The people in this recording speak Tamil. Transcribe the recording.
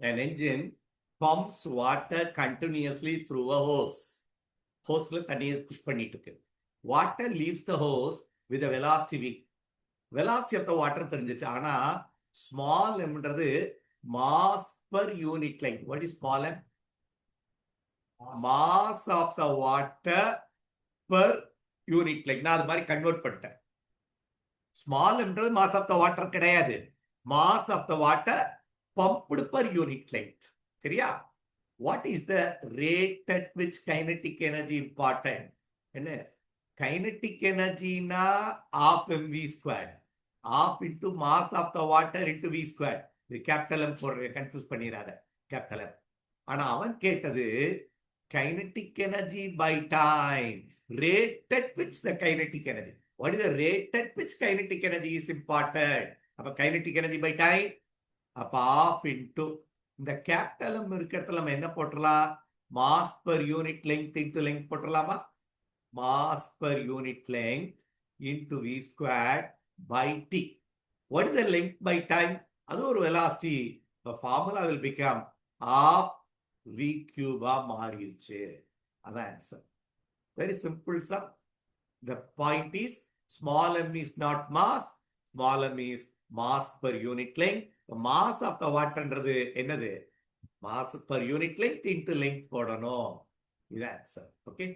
An engine pumps water continuously through a hose. ஹோஸ்ல தண்ணியை புஷ் பண்ணிட்டு இருக்கு. Water leaves the hose with velocity v. Velocity of the water தெரிஞ்சிச்சு. ஆனா ஸ்மால் எம்ன்றது mass per unit line. What is small m? Mass of the water per unit line. நான் அது மாதிரி கன்வெர்ட் பண்ணிட்டேன். ஸ்மால் என்றது மாஸ் ஆஃப் த வாட்டர் கிடையாது. Mass of the water pumped per unit length. சரியா? What is the rate at which kinetic energy imparted? என்ன கைனடிக் எனர்ஜினா of mv square. Of into mass of the water into v square. இது கேபிட்டல் எம் போடுற, கன்ஃபியூஸ் பண்ணிடாத. Capital m. ஆனா அவன் கேட்டது kinetic energy by time. Rate at which the kinetic energy. What is the rate at which kinetic energy is important? அப்ப kinetic energy by time. அப்ப half into இந்த கேபிட்டல் எம் இருக்கிற இடத்துல நம்ம என்ன போட்டுடலாம்? Mass per unit length into length போட்டுடலாமா? Mass per unit length into v square by t. What is the length by time? அது ஒரு velocity. The formula will become half v cube மாறிடுச்சு. அதான் answer. Very simple sum. The point is, small m is not mass, small m is mass per unit length. The mass of the water என்றது என்னது? Mass per unit length into length போடணும். இது answer. Okay.